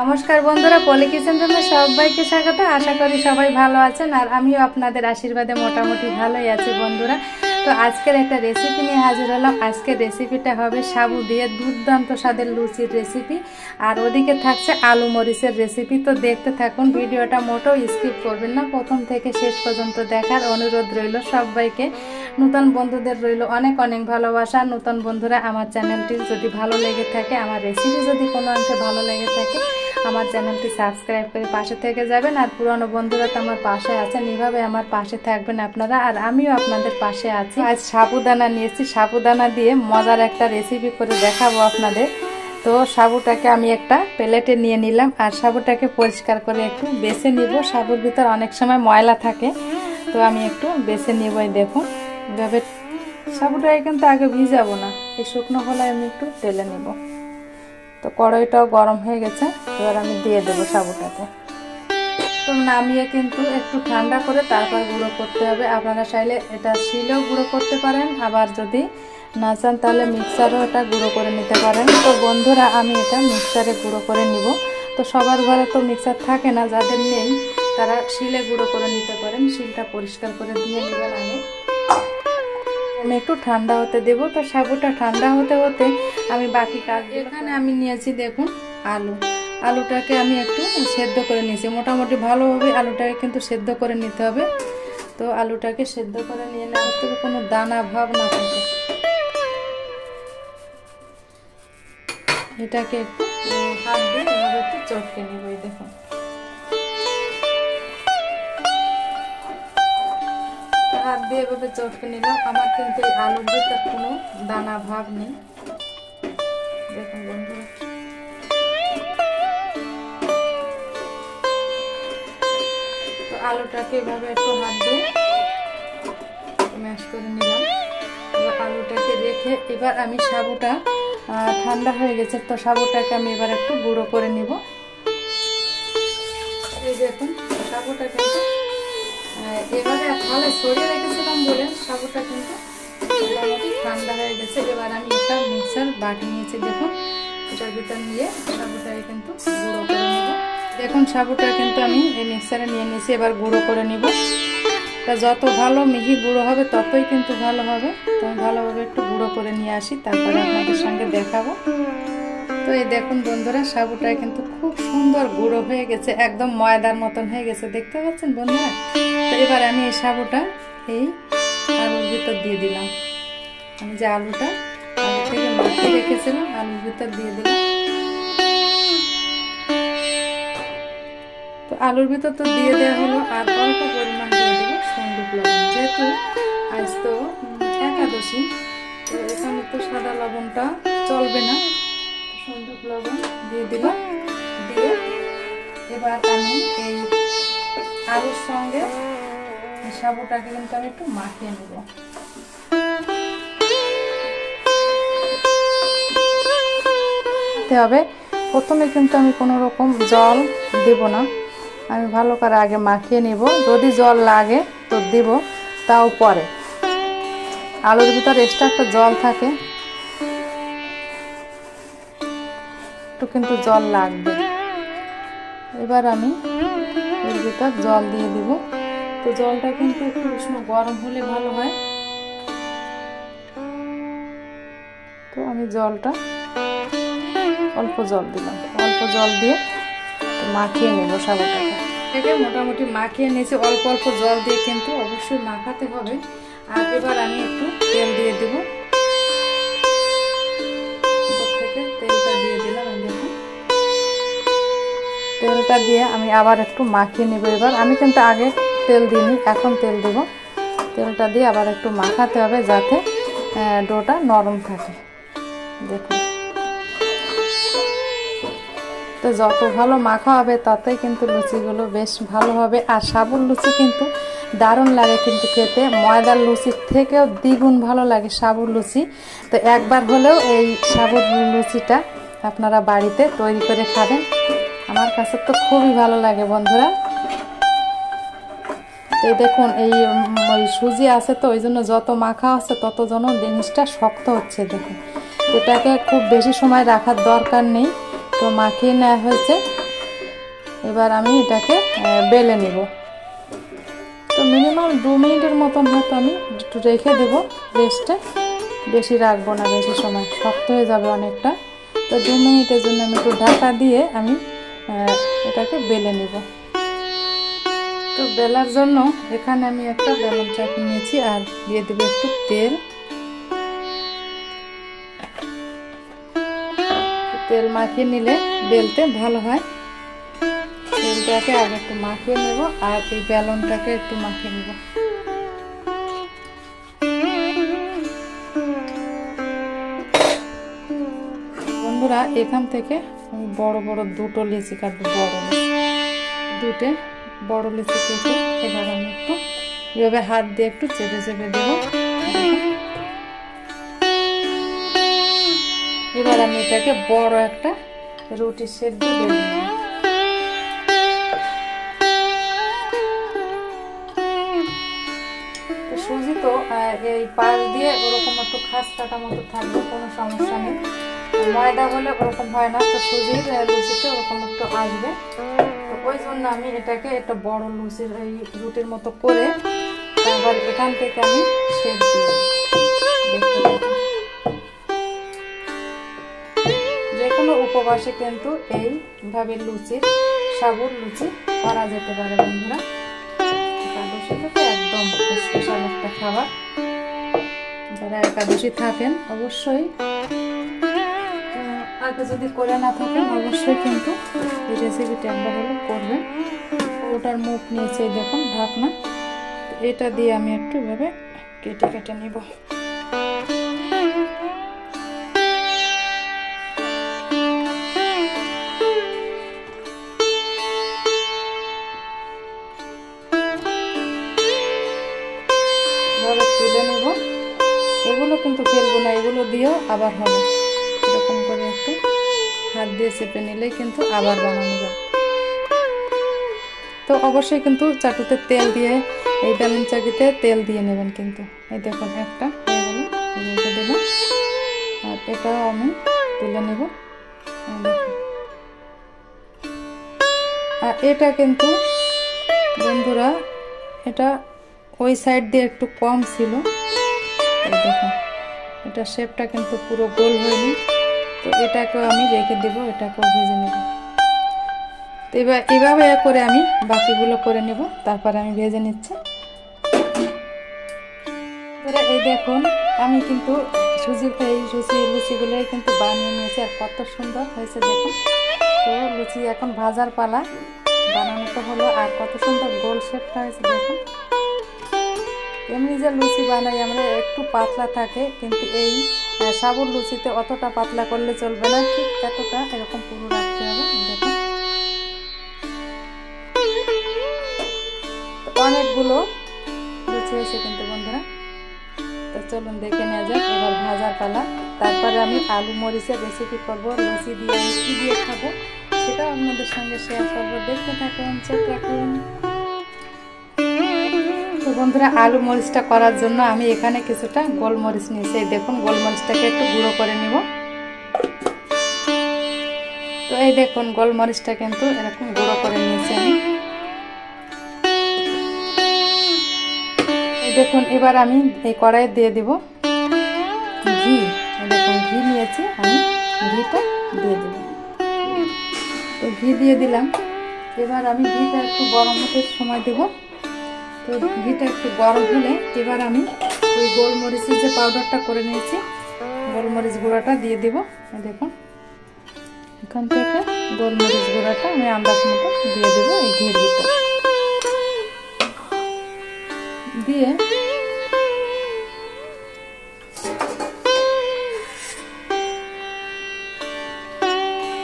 নমস্কার বন্ধুরা, পলি কিচেন রুমে সবাইকে স্বাগত। আশা করি সবাই ভালো আছেন আর আমিও আপনাদের আশীর্বাদে মোটামুটি ভালোই আছি বন্ধুরা। তো আজকের একটা রেসিপি নিয়ে হাজির হলাম। আজকের রেসিপিটা হবে সাবু দিয়ে দুর্দান্ত স্বাদের লুচির রেসিপি, আর ওদিকে থাকছে আলু মরিচের রেসিপি। তো দেখতে থাকুন, ভিডিওটা মোটেও স্কিপ করবেন না, প্রথম থেকে শেষ পর্যন্ত দেখার অনুরোধ রইল সবাইকে। নতুন বন্ধুদের রইল অনেক অনেক ভালোবাসা। নতুন বন্ধুরা, আমার চ্যানেলটি যদি ভালো লেগে থাকে, আমার রেসিপি যদি কোনো অংশে ভালো লেগে থাকে, আমার চ্যানেলটি সাবস্ক্রাইব করে পাশে থেকে যাবেন। আর পুরনো বন্ধুরা তো আমার পাশে আছেন, এভাবে আমার পাশে থাকবেন আপনারা, আর আমিও আপনাদের পাশে আছি। আজ সাবুদানা নিয়েছি, সাবুদানা দিয়ে মজার একটা রেসিপি করে দেখাবো আপনাদের। তো সাবুটাকে আমি একটা প্লেটে নিয়ে নিলাম, আর সাবুটাকে পরিষ্কার করে একটু বেছে নিব। সাবুর ভিতর অনেক সময় ময়লা থাকে, তো আমি একটু বেছে নিবই। দেখুন এভাবে সাবুটাকে কিন্তু আগে ভিজাবো না, এই শুকনো খোলায় আমি একটু তেলে নেব। তো কড়াইটাও গরম হয়ে গেছে, এবার আমি দিয়ে দেবো সাবুটাকে। তো নামিয়ে কিন্তু একটু ঠান্ডা করে তারপর গুঁড়ো করতে হবে। আপনারা চাইলে এটা শিলেও গুঁড়ো করতে পারেন, আবার যদি না চান তাহলে মিক্সারও এটা গুঁড়ো করে নিতে পারেন। তো বন্ধুরা, আমি এটা মিক্সারে গুঁড়ো করে নিব। তো সবার ঘরে তো মিক্সার থাকে না, যাদের নেই তারা শিলে গুঁড়ো করে নিতে পারেন। শিলটা পরিষ্কার করে দিয়ে নেবেন। আমি একটু ঠান্ডা হতে দেব। তো সাবুটা ঠান্ডা হতে হতে আমি বাকি কাজ, এখানে আমি নিয়েছি দেখুন আলুটাকে আমি একটু সেদ্ধ করে নিয়েছি। মোটামুটি ভালোভাবে আলুটাকে কিন্তু সেদ্ধ করে নিতে হবে। তো আলুটাকে সেদ্ধ করে নিয়ে নেওয়ার থেকে কোনো দানা ভাব না থাকে, এটাকে একটু হাত দিয়ে এভাবে একটু চটকে নেব। দেখুন হাত দিয়ে এভাবে চটকে নিলাম। আমার কিন্তু এই আলুর ভিতর কোনো দানা ভাব নেই। দেখুন বন্ধুরা, তো আলুটাকে এভাবে একটু হাত দিয়ে ম্যাশ করে নিলাম। এবার আলুটাকে রেখে এবার আমি সাবুটা ঠান্ডা হয়ে গেছে, তো সাবুটাকে আমি এবার একটু গুঁড়ো করে নিব। এই দেখুন সাবুটা কিন্তু এবারে থালে সরিয়ে রেখেছিলাম বলে সাবুটা কিন্তু মোটামুটি ঠান্ডা হয়ে গেছে। এবার আমি একটা মিক্সার বাটি নিয়েছি, দেখুন এটার ভিতর নিয়ে সাবুটাকে কিন্তু গুঁড়ো করে নেব। দেখুন সাবুটা কিন্তু আমি এই মিক্সারে নিয়ে নিয়েছি, এবার গুঁড়ো করে নিব। তা যত ভালো মিহি গুঁড়ো হবে ততই কিন্তু ভালো হবে। তো আমি ভালোভাবে একটু গুঁড়ো করে নিয়ে আসি, তারপরে আপনাদের সঙ্গে দেখাবো। তো এই দেখুন বন্ধুরা, সাবুটা কিন্তু খুব সুন্দর গুঁড়ো হয়ে গেছে, একদম ময়দার মতন হয়ে গেছে, দেখতে পাচ্ছেন বন্ধুরা। তো এবার আমি এই সাবুটা এই আলুর ভিতর দিয়ে দিলাম। আমি যে আলুটা আলু থেকে মাখিয়ে রেখেছিলাম আলুর ভিতর দিয়ে দিলাম। তো আলুর ভিতর তো দিয়ে দেওয়া হলো, আর অল্প পরিমাণ দিয়ে দেবো সন্দুক লবণ। যেহেতু আজ তো একাদশী, তো এখানে তো সাদা লবণটা চলবে না, সন্দুক লবণ দিয়ে দিলাম। দিয়ে এবার আমি এই আলুর সঙ্গে সাবুটাকে কিন্তু আমি একটু মাখিয়ে নেব। হবে প্রথমে কিন্তু আমি কোনো রকম জল দেব না, আমি ভালো করে আগে মাখিয়ে নেব। যদি জল লাগে তো দেব, তাও পরে। আলুর ভিতরে এক্সট্রা একটা জল থাকে, একটু কিন্তু জল লাগবে। এবার আমি এর ভিতর জল দিয়ে দিব। তো জলটা কিন্তু একটু উষ্ণ গরম হলে ভালো হয়। তো আমি জলটা অল্প জল দিলাম, অল্প জল দিয়ে মাখিয়ে নেব সাবুটাকে। এটাকে মোটামুটি মাখিয়ে নিয়েছি, অল্প অল্প জল দিয়ে কিন্তু অবশ্যই মাখাতে হবে। আর এবার আমি একটু তেল দিয়ে দেব, উপর থেকে তেলটা দিয়ে দিলাম। দেখুন তেলটা দিয়ে আমি আবার একটু মাখিয়ে নেব। এবার আমি কিন্তু আগে তেল দিইনি, এখন তেল দেব। তেলটা দিয়ে আবার একটু মাখাতে হবে যাতে ডোটা নরম থাকে। দেখুন, তো যত ভালো মাখা হবে ততই কিন্তু লুচিগুলো বেশ ভালো হবে। আর সাবুর লুচি কিন্তু দারুণ লাগে কিন্তু খেতে, ময়দার লুচির থেকেও দ্বিগুণ ভালো লাগে সাবুর লুচি। তো একবার হলেও এই সাবুর লুচিটা আপনারা বাড়িতে তৈরি করে খাবেন, আমার কাছে তো খুবই ভালো লাগে বন্ধুরা। এই দেখুন এই সুজি আছে, তো ওই জন্য যত মাখা আছে তত যেন জিনিসটা শক্ত হচ্ছে। দেখুন এটাকে খুব বেশি সময় রাখার দরকার নেই, তো মাখিয়ে নেওয়া হয়েছে। এবার আমি এটাকে বেলে নেব। তো মিনিমাম 2 মিনিটের মতন হয়তো আমি একটু রেখে দেব রেস্টে, বেশি রাখবো না, বেশি সময় শক্ত হয়ে যাবে অনেকটা। তো 2 মিনিটের জন্য আমি একটু ঢাকা দিয়ে আমি এটাকে বেলে নেব। তো বেলার জন্য এখানে আমি একটা বেলন চাকি নিয়েছি আর দিয়ে দেবো একটু তেল। তেল মাখিয়ে নিলে বেলতে ভালো হয়। তেলটাকে আগে একটু মাখিয়ে নেব আর এই বেলনটাকে একটু মাখিয়ে নেব। বন্ধুরা এখান থেকে আমি বড় বড় দুটো লিচি কাটবো, দুটো বড় লিচি কেটে এবার আমি একটু এভাবে হাত দিয়ে একটু চেপে চেপে দেবো। এবার আমি এটাকে বড় একটা রুটির শেপ দিয়ে বেলে নেব। সুজি তো এই পাশ দিয়ে ওরকম একটু খাস কাটা মতো থাকবে, কোনো সমস্যা নেই। ময়দা হলে ওরকম হয় না, তো সুজির লুচিতে ওরকম একটু আসবে। তো ওই জন্য আমি এটাকে একটা বড় লুচির এই রুটির মতো করে তারপর এখান থেকে আমি শেপ দিয়ে দেখতে পাবো। যে কোনো উপবাসে কিন্তু এইভাবে লুচির সাবুর লুচি করা যেতে পারে বন্ধুরা। একাদশীতে তো একদম স্পেশাল একটা খাবার। যারা একাদশী থাকেন অবশ্যই, আগে যদি করে না থাকেন অবশ্যই কিন্তু এই রেসিপিটা একবার হলো করবেন। ওটার মুখ নিয়েছে দেখুন ঢাকনা, এটা দিয়ে আমি একটু এভাবে কেটে কেটে নিব। তুলে নেব, এগুলো কিন্তু ফেলবো না, এগুলো দিয়েও আবার হবে। এরকম করে একটু হাত দিয়ে চেপে নিলেই কিন্তু আবার বানানো যাবে। তো অবশ্যই কিন্তু চাটুতে তেল দিয়ে, এই বেলুন চাকিতে তেল দিয়ে নেবেন কিন্তু। এই দেখুন একটা হয়ে গেল, রেখে দেব। আর এটাও আমি তুলে নেব। আর এটা কিন্তু বন্ধুরা এটা ওই সাইড দিয়ে একটু কম ছিল, দেখুন এটা শেপটা কিন্তু পুরো গোল হয়নি। তো এটাকেও আমি রেখে দেব, এটাকেও ভেজে নেব। তো এবার এভাবে করে আমি বাকিগুলো করে নেব, তারপরে আমি ভেজে নিচ্ছি। এই দেখুন আমি কিন্তু লুচিগুলোই কিন্তু বানিয়ে নিয়েছি, আর কত সুন্দর হয়েছে দেখুন। তো লুচি এখন ভাজার পালা, বানানো তো হলো, আর কত সুন্দর গোল শেপটা হয়েছে দেখুন। এমনি যে লুচি বানাই আমরা একটু পাতলা থাকে, কিন্তু এই সাবুর লুচিতে অতটা পাতলা করলে চলবে না, ঠিক এতটা এরকম পুরো রাখতে হবে। দেখুন অনেকগুলো লুচি হয়েছে কিন্তু বন্ধুরা। তো চলুন দেখে নেওয়া যাক এবার ভাজার পালা। তারপরে আমি আলু মরিচের রেসিপি করব, লুচি দিয়ে আমি কী দিয়ে খাবো সেটাও আপনাদের সঙ্গে শেয়ার করবো। দেখতে থাকুন, চোখ রাখুন। তো বন্ধুরা আলু মরিচটা করার জন্য আমি এখানে কিছুটা গোলমরিচ নিয়েছি। দেখুন গোলমরিচটাকে একটু গুঁড়ো করে নিব। তো এই দেখুন গোলমরিচটা কিন্তু এরকম গুঁড়ো করে নিয়েছি আমি। এই দেখুন এবার আমি এই কড়াইয়ে দিয়ে দেব ঘি। দেখুন ঘি নিয়েছি আমি, ঘিটা দিয়ে দেব। তো ঘি দিয়ে দিলাম। এবার আমি ঘিটা একটু গরম হতে সময় দেব। তো ঘিটা একটু গরম হলে এবার আমি ওই গোলমরিচের যে পাউডারটা করে নিয়েছি, গোলমরিচ গুঁড়াটা দিয়ে দেব। দেখুন এখান থেকে গোলমরিচ গুঁড়াটা আমি আন্দাজ মতো দিয়ে দেবো এই ঘির ভিতর দিয়ে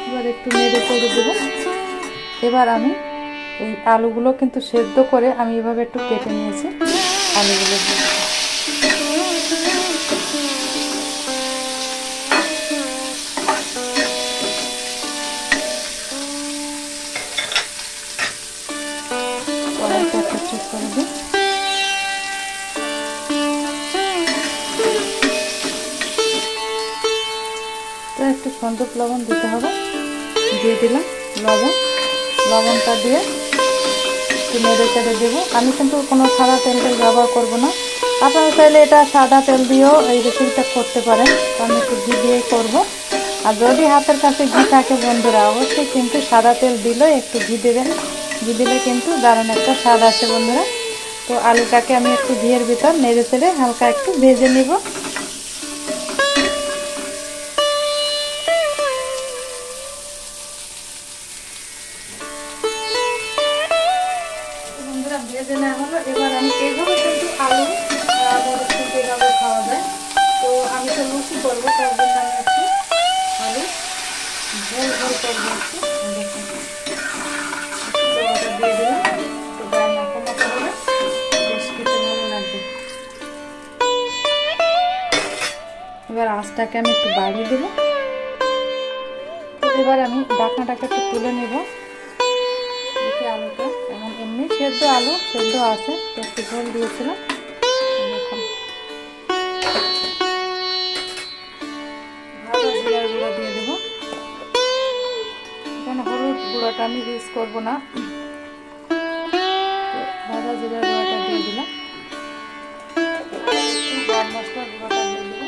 এবার একটু নেড়ে চেড়ে দেবো। এবার আমি এই আলুগুলো কিন্তু সেদ্ধ করে আমি এভাবে একটু কেটে নিয়েছি, আলুগুলো কড়াইটা একটা চেক করে দিই। তো একটু সন্দক লবণ দিতে হবে, দিয়ে দিলাম লবণ। লবণটা দিয়ে একটু নেড়ে চেড়ে দেবো। আমি কিন্তু কোনো সাদা তেল ব্যবহার করব না, আপনারা চাইলে এটা সাদা তেল দিয়েও এই রেসিপিটা করতে পারেন। তো আমি একটু ঘি দিয়েই করবো। আর যদি হাতের কাছে ঘি থাকে বন্ধুরা, অবশ্যই কিন্তু সাদা তেল দিলেও একটু ঘি দেবেন, ঘি দিলে কিন্তু দারুণ একটা স্বাদ আসে বন্ধুরা। তো আলুটাকে আমি একটু ঘিয়ের ভিতর নেড়ে চেড়ে হালকা একটু ভেজে নিব। বন্ধুরা ভেজে নেওয়া হলো, এবার আমি এইভাবে কিন্তু আলু এইভাবে খাওয়া যায়। তো আমি তো লুচি করবো, তার জন্য আমি একটু আলু ঝোল ঝোল করবো একটু। দেখুন দিয়ে দিলাম, তো গায়ে মাখা মাখা হলে বেশ খেতে ভালো লাগবে। এবার আঁচটাকে আমি একটু বাড়িয়ে দেবো। তো এবার আমি ঢাকনাটাকে একটু তুলে নেব। দেখি আলুটা এবং এমনি সেদ্ধ আলু সেদ্ধ আছে, তো একটু ঝোল দিয়েছিলাম। দেখুন ভাজা জিরার গুঁড়ো দিয়ে দেবো। এখানে হলুদ গুঁড়োটা আমি ইউজ করবো না, ভাজা জিরার গুঁড়োটা দিয়ে দিলাম। গরম মশলার গুঁড়োটা দিয়ে দেবো।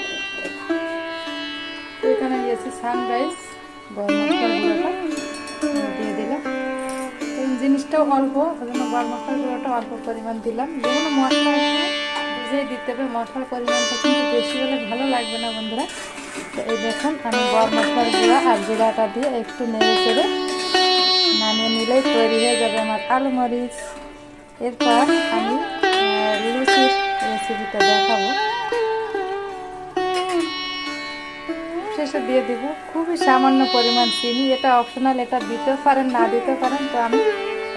তো এখানে দিয়েছি সানরাইজ গরম মশলার গুঁড়োটা দিয়ে দিলাম। জিনিসটাও অল্প, ওই জন্য গরম মশলার গুঁড়োটা অল্প পরিমাণ দিলাম। যেগুলো মশলা বুঝেই দিতে হবে, মশলার পরিমাণটা কিন্তু বেশি হলে ভালো লাগবে না বন্ধুরা। তো এই দেখুন আমি গরম মশলার গুঁড়া আর জিরাটা দিয়ে একটু নেড়ে চেড়ে নামিয়ে নিলেই তৈরি হয়ে যাবে আমার আলু মরিচ। এরপর আমি লুচির রেসিপিটা দেখাবো। শেষে দিয়ে দেব খুবই সামান্য পরিমাণ চিনি, এটা অপশনাল, এটা দিতেও পারেন না দিতে পারেন। তো আমি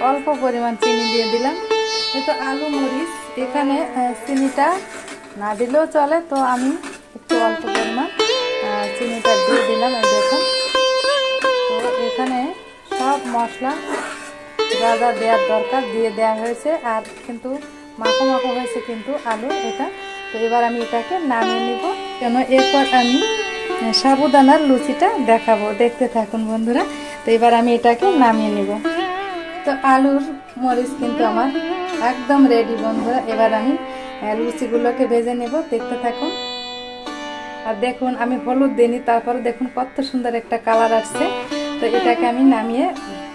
অল্প পরিমাণ চিনি দিয়ে দিলাম। তো আলু মরিচ এখানে চিনিটা না দিলেও চলে, তো আমি একটু অল্প পরিমাণ চিনিটা দিয়ে দিলাম। এই দেখুন, তো এখানে সব মশলা যা যা দেওয়ার দরকার দিয়ে দেওয়া হয়েছে, আর কিন্তু মাখো মাখো হয়েছে কিন্তু আলু এটা। তো এবার আমি এটাকে নামিয়ে নিব, কেন এরপর আমি সাবুদানার লুচিটা দেখাবো, দেখতে থাকুন বন্ধুরা। তো এবার আমি এটাকে নামিয়ে নিব। তো আলুর মরিচ কিন্তু আমার একদম রেডি বন্ধুরা। এবার আমি লুচিগুলোকে ভেজে নেব, দেখতে থাকুন। আর দেখুন আমি হলুদ দিইনি, তারপরে দেখুন কত সুন্দর একটা কালার আসছে। তো এটাকে আমি নামিয়ে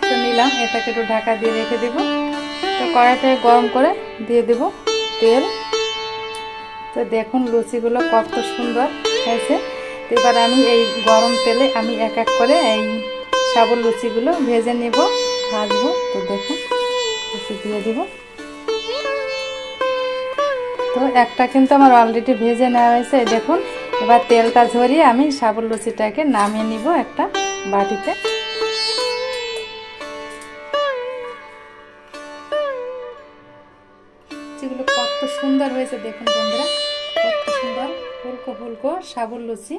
তো নিলাম, এটাকে একটু ঢাকা দিয়ে রেখে দেব। তো কড়াইটাকে গরম করে দিয়ে দেব তেল। তো দেখুন লুচিগুলো কত সুন্দর হয়েছে। তো এবার আমি এই গরম তেলে আমি এক এক করে এই সাবুর লুচিগুলো ভেজে নেব, ভাজবো। তো দেখুন লুচি দিয়ে দেব। তো একটা কিন্তু আমার অলরেডি ভেজে নেওয়া হয়েছে, দেখুন। এবার তেলটা ঝরিয়ে আমি সাবুর লুচিটাকে নামিয়ে নিব একটা বাটিতে। লুচিগুলো কত সুন্দর হয়েছে দেখুন বন্ধুরা, কত সুন্দর ফুলকো ফুলকো সাবুর লুচি।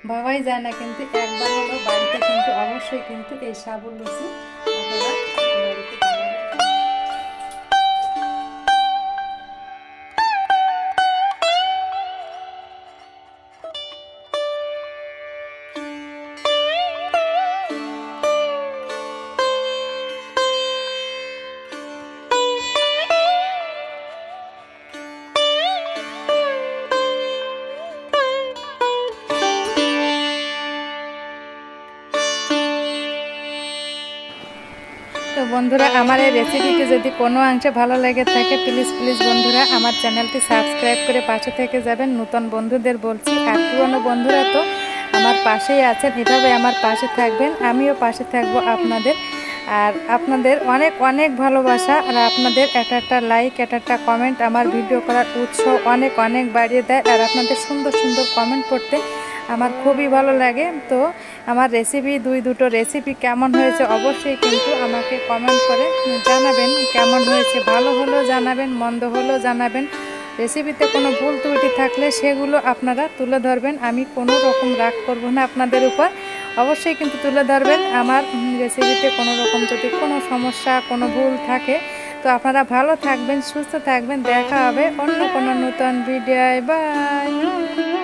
ভাবাই যায় না, কিন্তু একবার হলো বাড়িতে কিন্তু অবশ্যই কিন্তু এই সাবুর লুচি আপনারা বাড়িতে তো বন্ধুরা আমার এই রেসিপিটি যদি কোনো অংশে ভালো লেগে থাকে প্লিজ প্লিজ বন্ধুরা আমার চ্যানেলটি সাবস্ক্রাইব করে পাশে থেকে যাবেন। নতুন বন্ধুদের বলছি, আর পুরনো বন্ধুরা তো আমার পাশেই আছেন, এভাবে আমার পাশে থাকবেন, আমিও পাশে থাকবো আপনাদের। আর আপনাদের অনেক অনেক ভালোবাসা, আর আপনাদের একটা লাইক একটা কমেন্ট আমার ভিডিও করার উৎসাহ অনেক অনেক বাড়িয়ে দেয়। আর আপনাদের সুন্দর সুন্দর কমেন্ট করতে আমার খুবই ভালো লাগে। তো আমার রেসিপি দুটো রেসিপি কেমন হয়েছে অবশ্যই কিন্তু আমাকে কমেন্ট করে জানাবেন কেমন হয়েছে। ভালো হলেও জানাবেন, মন্দ হলেও জানাবেন। রেসিপিতে কোনো ভুল ত্রুটি থাকলে সেগুলো আপনারা তুলে ধরবেন, আমি কোনো রকম রাগ করব না আপনাদের উপর। অবশ্যই কিন্তু তুলে ধরবেন আমার রেসিপিতে কোনো রকম যদি কোনো সমস্যা কোনো ভুল থাকে। তো আপনারা ভালো থাকবেন, সুস্থ থাকবেন, দেখা হবে অন্য কোনো নতুন ভিডিও। বাই।